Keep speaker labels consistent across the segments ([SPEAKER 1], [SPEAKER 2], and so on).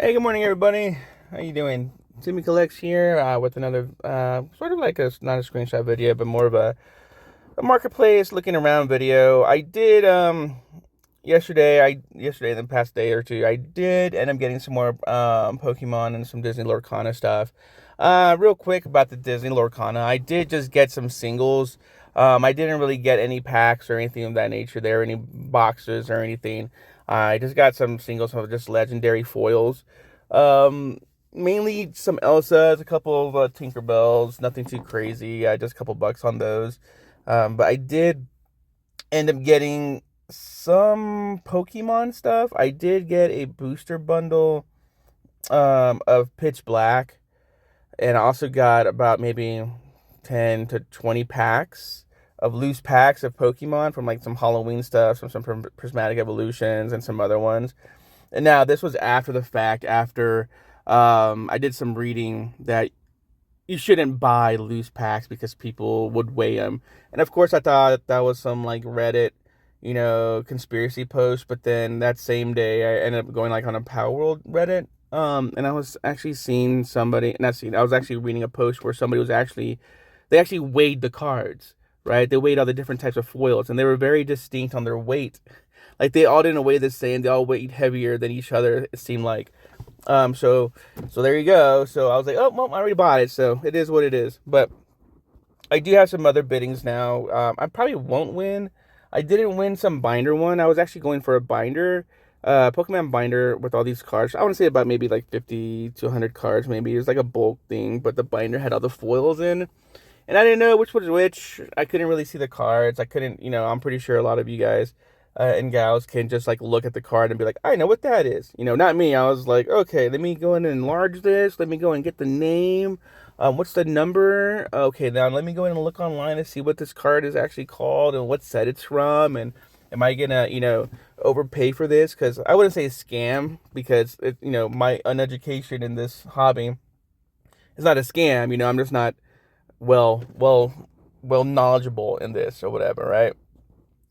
[SPEAKER 1] Hey, good morning, everybody. How you doing? Timmy Collects here with another sort of like not a screenshot video, but more of a marketplace looking around video. I did yesterday in the past day or two, I did end up getting some more Pokemon and some Disney Lorcana stuff. Real quick about the Disney Lorcana, I did just get some singles. I didn't really get any packs or anything of that nature there, any boxes or anything. I just got some singles, some just legendary foils. Um, Mainly some Elsas, a couple of Tinkerbells, nothing too crazy. Just a couple bucks on those. But I did end up getting some Pokemon stuff. I did get a booster bundle of Pitch Black, and I also got about maybe 10 to 20 packs of loose packs of Pokemon from like some Halloween stuff, some Prismatic Evolutions, and some other ones. And now this was after the fact, after I did some reading that you shouldn't buy loose packs because people would weigh them. And of course, I thought that was some like Reddit, conspiracy post. But then that same day, I ended up going like on a Power World Reddit. And I was actually seeing somebody, not seeing, I was actually reading a post where somebody they actually weighed the cards, right? They weighed all the different types of foils, and they were very distinct on their weight. Like they all didn't weigh the same. They all weighed heavier than each other, it seemed like. So there you go. So I was like, oh, well, I already bought it, so it is what it is. But I do have some other biddings now. I probably won't win. I didn't win some binder one. I was actually going for a binder, Pokemon binder with all these cards. I want to say about maybe like 50 to 100 cards, maybe. It was like a bulk thing, but the binder had all the foils in. And I didn't know which was which. I couldn't really see the cards. I couldn't, I'm pretty sure a lot of you guys and gals can just like look at the card and be like, I know what that is. Not me. I was like, okay, let me go in and enlarge this. Let me go and get the name. What's the number? Okay, now let me go in and look online and see what this card is actually called and what set it's from. And am I gonna, overpay for this? Because I wouldn't say scam because my uneducation in this hobby is not a scam. I'm just not well, well, well knowledgeable in this or whatever, right?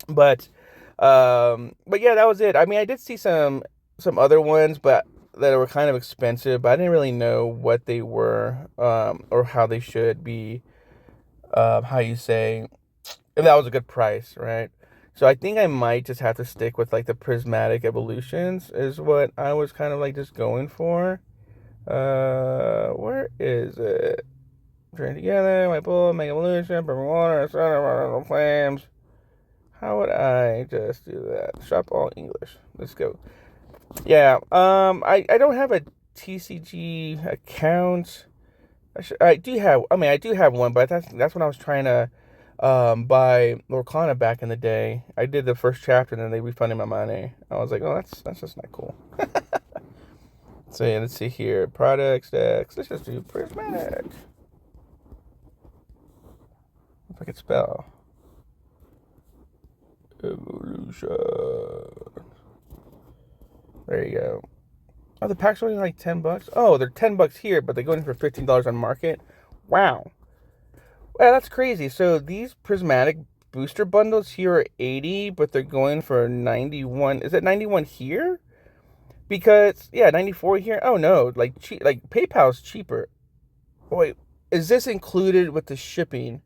[SPEAKER 1] But yeah, that was it. I mean, I did see some other ones, but that were kind of expensive. But I didn't really know what they were, or how they should be. How you say, if that was a good price, right? So I think I might just have to stick with like the prismatic evolutions is what I was kind of like just going for. Where is it? Train together, my bull, make evolution, purple water, sun, flames. How would I just do that? Shop all English. Let's go. Yeah. I don't have a TCG account. I do have. I mean, I do have one, but that's when I was trying to buy Lorcana back in the day. I did the first chapter, and then they refunded my money. I was like, oh, that's just not cool. So yeah, let's see here. Products, decks. Let's just do prismatic. If I could spell. Evolution. There you go. Oh, the packs are only like $10. Oh, they're $10 here, but they're going for $15 on market. Wow. Well, that's crazy. So these prismatic booster bundles here are 80, but they're going for 91. Is it 91 here? Because yeah, 94 here. Oh no, like PayPal's cheaper. Oh, wait, is this included with the shipping?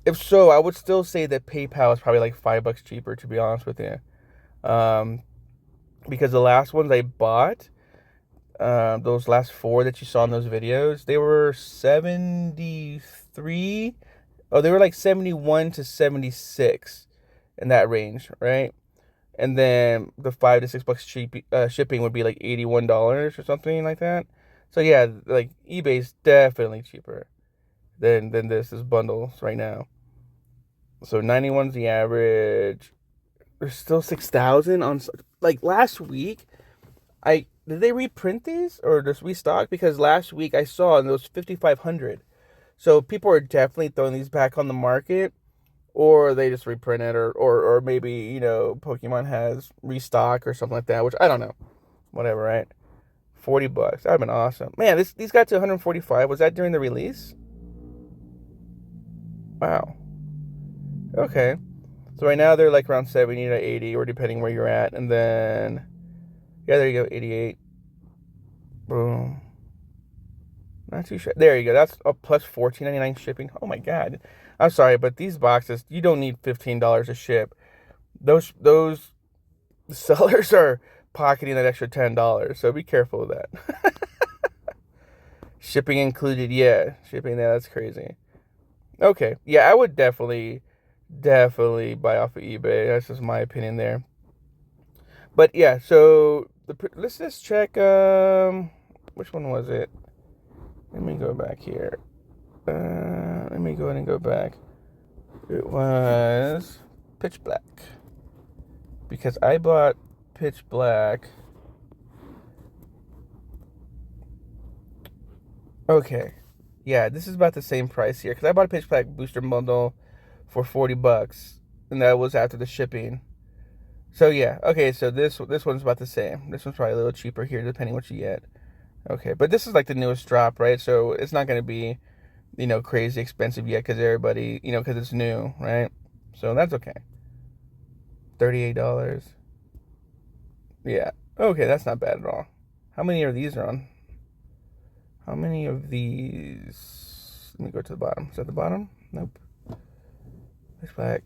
[SPEAKER 1] If so, I would still say that PayPal is probably like $5 cheaper, to be honest with you. Um, because the last ones I bought, those last four that you saw in those videos, they were 73. Oh, they were like 71 to 76 in that range, right? And then the $5 to $6 cheap shipping would be like $81 or something like that. So yeah, like eBay's definitely cheaper than this is bundles right now. So 91's the average. There's still 6,000 on, like last week. Did they reprint these or just restock? Because last week I saw and it was 5,500. So people are definitely throwing these back on the market, or they just reprint it, or maybe Pokemon has restock or something like that, which I don't know. Whatever, right? $40. That'd been awesome. Man, these got to 145. Was that during the release? Wow. Okay. So right now they're like around 70 to 80, or depending where you're at. And then, yeah, there you go, 88. Boom. Not too sure. There you go. That's a plus $14.99 shipping. Oh my god. I'm sorry, but these boxes, you don't need $15 to ship. Those sellers are pocketing that extra $10, so be careful of that. Shipping included, yeah. Shipping, that's crazy. Okay, yeah, I would definitely buy off of eBay. That's just my opinion there. But yeah, so let's just check. Which one was it? Let me go back here. Let me go ahead and go back. It was Pitch Black, because I bought Pitch Black. Okay, yeah, this is about the same price here, because I bought a Pitch Black booster bundle for $40, and that was after the shipping. So yeah, okay, so this one's about the same. This one's probably a little cheaper here, depending what you get. Okay, but this is like the newest drop, right? So it's not going to be, crazy expensive yet, because everybody, because it's new, right? So that's okay. $38. Yeah. Okay, that's not bad at all. How many of these are on? How many of these? Let me go to the bottom. Is that the bottom? Nope. Pitch Black.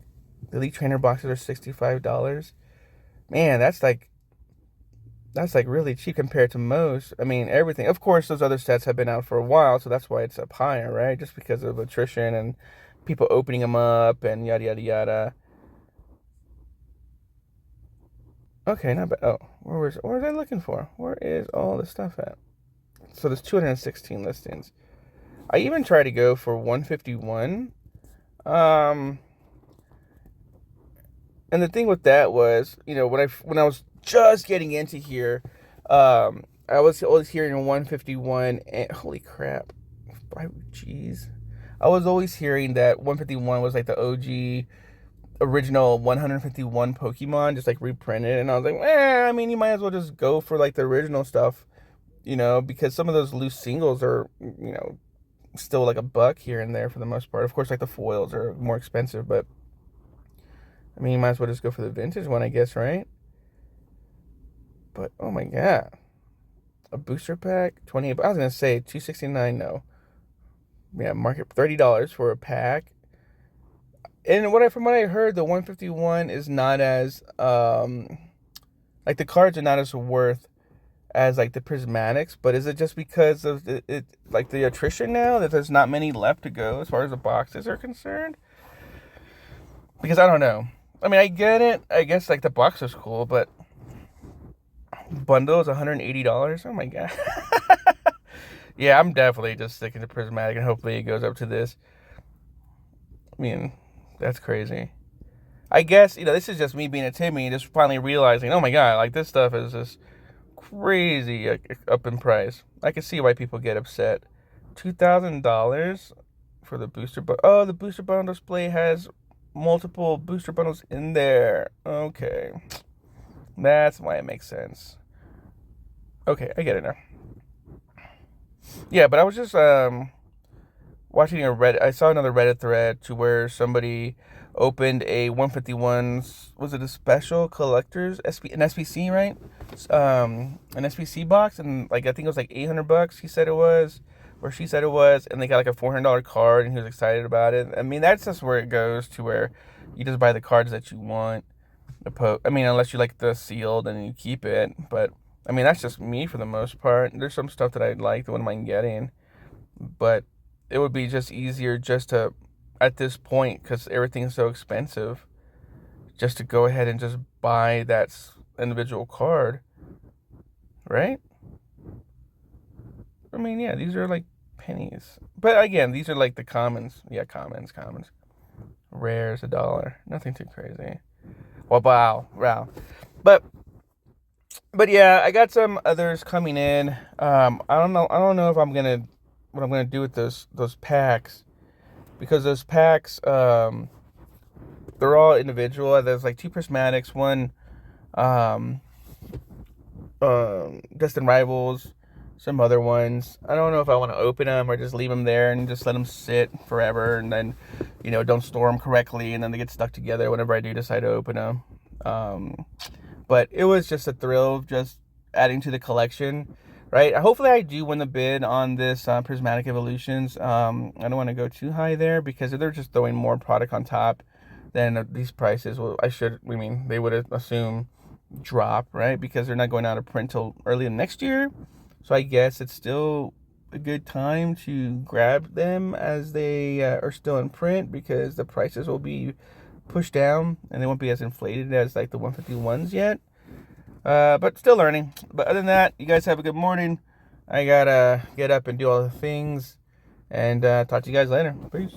[SPEAKER 1] The Elite Trainer boxes are $65. Man, that's like really cheap compared to most. I mean, everything. Of course, those other sets have been out for a while, so that's why it's up higher, right? Just because of attrition and people opening them up and yada yada yada. Okay, not bad. Oh, where was I looking for? Where is all the stuff at? So there's 216 listings. I even tried to go for 151. And the thing with that was, when I was just getting into here, I was always hearing 151, and holy crap, jeez, I was always hearing that 151 was like the OG original 151 Pokemon, just like reprinted, and I was like, I mean, you might as well just go for like the original stuff, because some of those loose singles are, still like $1 here and there for the most part. Of course, like the foils are more expensive, but I mean, you might as well just go for the vintage one, I guess, right? But oh my god, a booster pack, 28. I was gonna say 269. No, yeah, market $30 for a pack. And from what I heard, the 151 is not as like the cards are not as worth as like the prismatics. But is it just because of it like the attrition now that there's not many left to go as far as the boxes are concerned? Because I don't know. I mean, I get it. I guess like the box is cool, but bundle is $180. Oh my god. Yeah, I'm definitely just sticking to prismatic, and hopefully it goes up to this. I mean, that's crazy. I guess, this is just me being a Timmy, just finally realizing, oh my god, like this stuff is just crazy up in price. I can see why people get upset. $2,000 for the booster, but the booster bundle display has multiple booster bundles in there. Okay, that's why it makes sense. Okay, I get it now. Yeah, but I was just watching I saw another Reddit thread to where somebody opened a 151's, was it a special collector's an SPC, right? An SPC box, and like I think it was like $800. He said it was, or she said it was, and they got like a $400 card, and he was excited about it. I mean, that's just where it goes to where you just buy the cards that you want. I mean, unless you like the sealed and you keep it, but I mean that's just me for the most part. There's some stuff that I like that wouldn't mind getting, but it would be just easier just to, at this point, because everything's so expensive, just to go ahead and just buy that individual card, right? I mean, yeah, these are like pennies. But again, these are like the commons. Yeah, commons. Rares, $1. Nothing too crazy. Well, wow. But yeah, I got some others coming in. I don't know if what I'm gonna do with those packs, because those packs, they're all individual. There's like 2 prismatics, one Destined Rivals, some other ones. I don't know if I want to open them or just leave them there and just let them sit forever, and then don't store them correctly, and then they get stuck together whenever I do decide to open them. But it was just a thrill of just adding to the collection, right? Hopefully I do win the bid on this Prismatic Evolutions. I don't want to go too high there, because if they're just throwing more product on top, then these prices will, they would assume drop, right? Because they're not going out of print till early next year. So I guess it's still a good time to grab them as they are still in print, because the prices will be pushed down and they won't be as inflated as like the 151s yet. But still learning. But other than that, you guys have a good morning. I gotta get up and do all the things, and talk to you guys later. Peace.